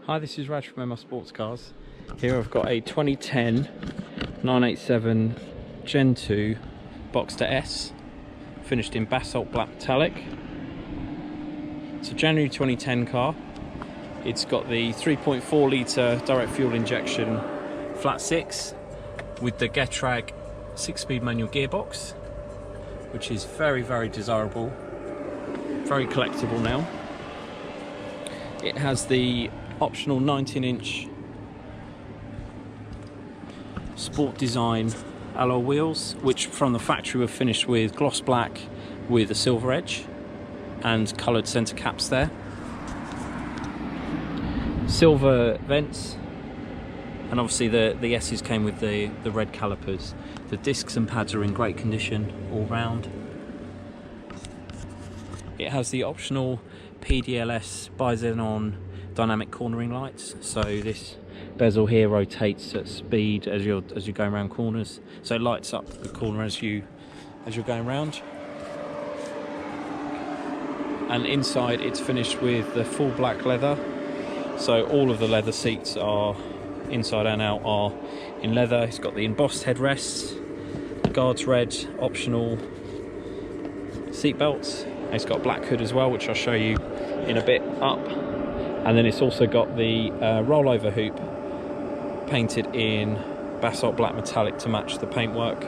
Hi, this is Raj from Sportscars. Here I've got a 2010 987 Gen 2 Boxster S, finished in Basalt Black metallic. It's a January 2010 car. It's got the 3.4 litre direct fuel injection flat six with the Getrag 6-speed manual gearbox, which is very, very desirable, very collectible now. It has the optional 19-inch sport design alloy wheels, which from the factory were finished with gloss black with a silver edge and coloured centre caps there. Silver vents, and obviously the S's came with the red calipers. The discs and pads are in great condition all round. It has the optional PDLS Bi-Xenon dynamic cornering lights, so this bezel here rotates at speed as you're going around corners, so it lights up the corner as you're going around. And inside it's finished with the full black leather, so all of the leather seats are inside and out are in leather. It's got the embossed headrests, guards red optional seat belts. It's got a black hood as well, which I'll show you in a bit up. And then it's also got the rollover hoop painted in Basalt Black metallic to match the paintwork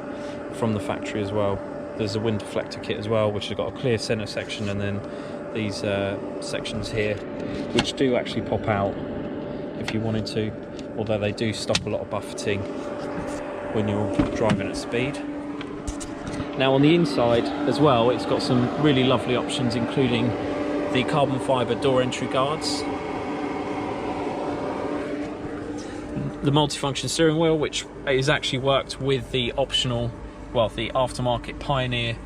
from the factory as well. There's a wind deflector kit as well, which has got a clear centre section, and then these sections here, which do actually pop out if you wanted to, although they do stop a lot of buffeting when you're driving at speed. Now on the inside as well, it's got some really lovely options, including the carbon fibre door entry guards, the multifunction steering wheel, which is actually worked with the optional, well, the aftermarket Pioneer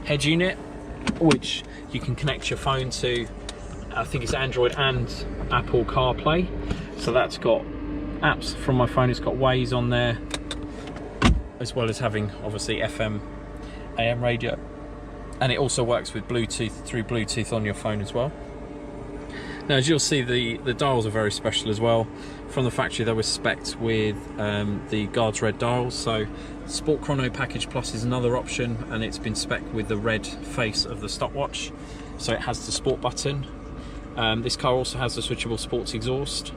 Headunit, which you can connect your phone to. I think it's Android and Apple CarPlay, so that's got apps from my phone. It's got WAZE on there, as well as having obviously FM AM radio, and it also works with Bluetooth, through Bluetooth on your phone as well. Now, as you'll see, the dials are very special as well. From the factory they were spec'd with the guards red dials, so Sport Chrono Package Plus is another option, and it's been spec'd with the red face of the stopwatch, so it has the sport button. This car also has the switchable sports exhaust,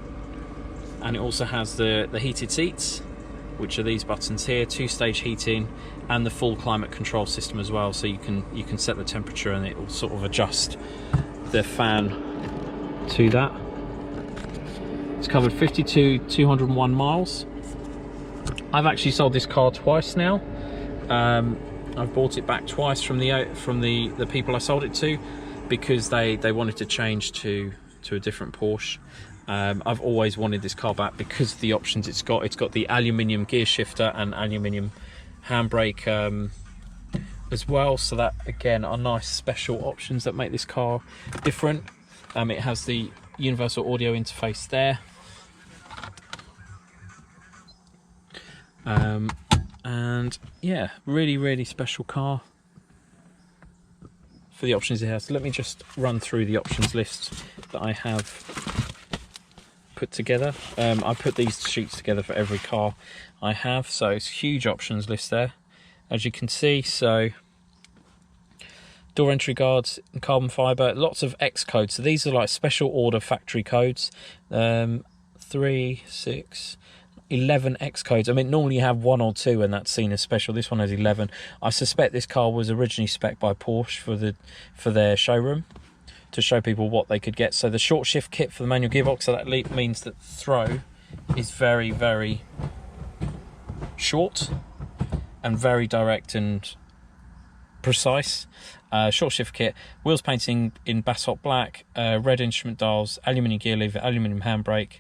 and it also has the heated seats, which are these buttons here, 2-stage heating, and the full climate control system as well, so you can set the temperature and it will sort of adjust the fan to that. It's covered 52,201 miles. I've actually sold this car twice now. I've bought it back twice from the people I sold it to, because they wanted to change to a different Porsche. I've always wanted this car back because of the options it's got. It's got the aluminium gear shifter and aluminium handbrake as well, so that again are nice special options that make this car different. It has the universal audio interface there, and yeah, really special car for the options it has. So let me just run through the options list that I have put together. I put these sheets together for every car I have, so it's a huge options list there, as you can see. So door entry guards and carbon fibre, lots of X codes, so these are like special order factory codes, 3, 6, 11 X codes. I mean, normally you have 1 or 2 and that's seen as special. This one has 11. I suspect this car was originally spec'd by Porsche for their showroom, to show people what they could get. So the short shift kit for the manual gearbox, so that means that the throw is very short and very direct and precise. Short shift kit, wheels painting in Basalt Black, red instrument dials, aluminium gear lever, aluminium handbrake,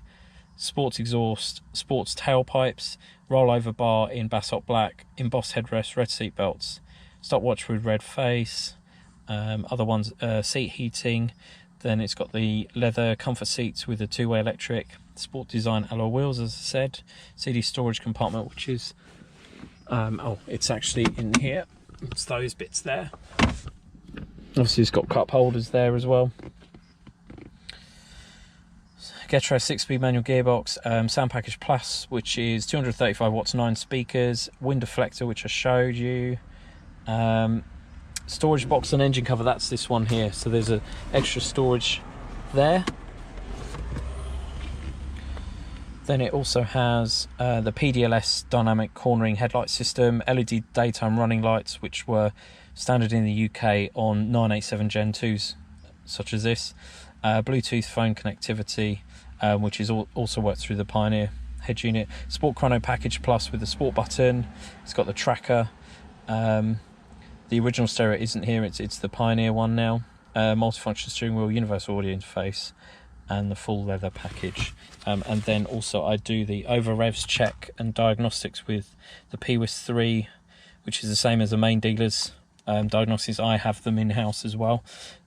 sports exhaust, sports tailpipes, rollover bar in Basalt Black, embossed headrests, red seat belts, stopwatch with red face, other ones, seat heating. Then it's got the leather comfort seats with a 2-way electric, sport design alloy wheels, as I said, CD storage compartment, which is oh, it's actually in here, it's those bits there. Obviously it's got cup holders there as well. Getro 6-speed manual gearbox, sound package plus, which is 235 watts, 9 speakers, wind deflector, which I showed you, storage box and engine cover, that's this one here, so there's an extra storage there. Then it also has the PDLS dynamic cornering headlight system, LED daytime running lights, which were standard in the UK on 987 Gen 2s, such as this, Bluetooth phone connectivity, which is also worked through the Pioneer Headunit, Sport Chrono Package Plus with the sport button. It's got the tracker. The original stereo isn't here, it's the Pioneer one now. Multifunction steering wheel, universal audio interface, and the full leather package. And then also I do the over revs check and diagnostics with the PWIS 3, which is the same as the main dealers diagnostics. I have them in-house as well.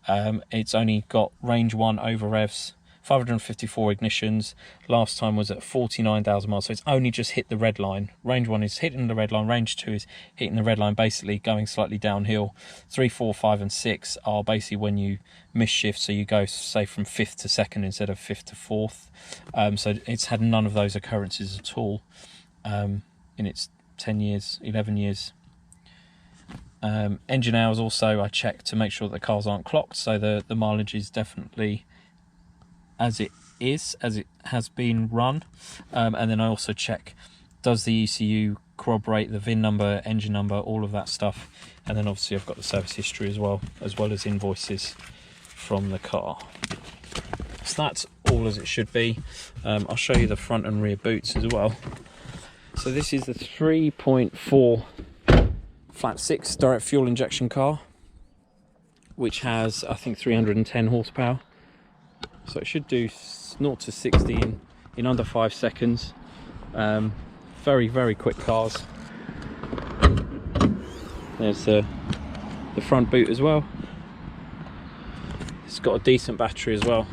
It's only got range 1 over revs, 554 ignitions. Last time was at 49,000 miles, so it's only just hit the red line. Range 1 is hitting the red line, range 2 is hitting the red line, basically going slightly downhill. 3, 4, 5 and 6 are basically when you miss shift, so you go say from 5th to 2nd instead of 5th to 4th. So it's had none of those occurrences at all in its 10 years, 11 years. Engine hours also I check to make sure that the cars aren't clocked, so the mileage is definitely as it has been run. And then I also check, does the ECU corroborate the VIN number, engine number, all of that stuff. And then obviously I've got the service history as well as invoices from the car. So that's all as it should be. I'll show you the front and rear boots as well. So this is the 3.4 flat 6 direct fuel injection car, which has I think 310 horsepower. So it should do 0 to 60 in under 5 seconds. Very, very quick cars. There's the front boot as well. It's got a decent battery as well.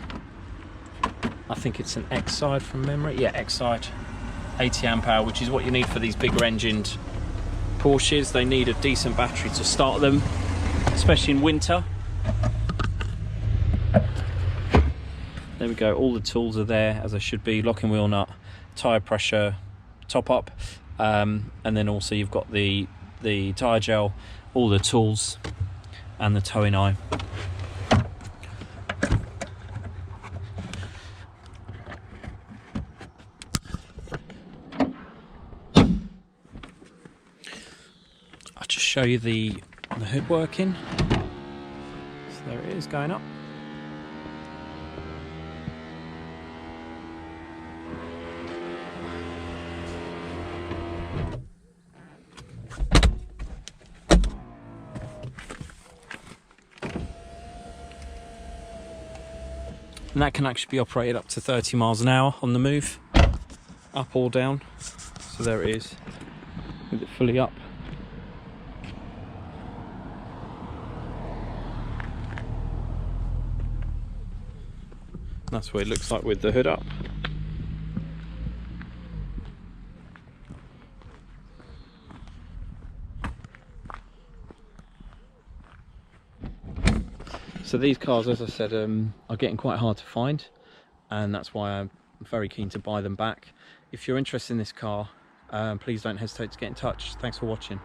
I think it's an X-side from memory. Yeah, X-side, 80 amp hour, which is what you need for these bigger engined Porsches. They need a decent battery to start them, especially in winter. There we go, all the tools are there as they should be. Locking wheel nut, tyre pressure, top up, and then also you've got the tyre gel, all the tools, and the towing eye. I'll just show you the hood working. So there it is going up. And that can actually be operated up to 30 miles an hour on the move, up or down. So there it is, with it fully up. That's what it looks like with the hood up. So these cars, as I said, are getting quite hard to find, and that's why I'm very keen to buy them back. If you're interested in this car, please don't hesitate to get in touch. Thanks for watching.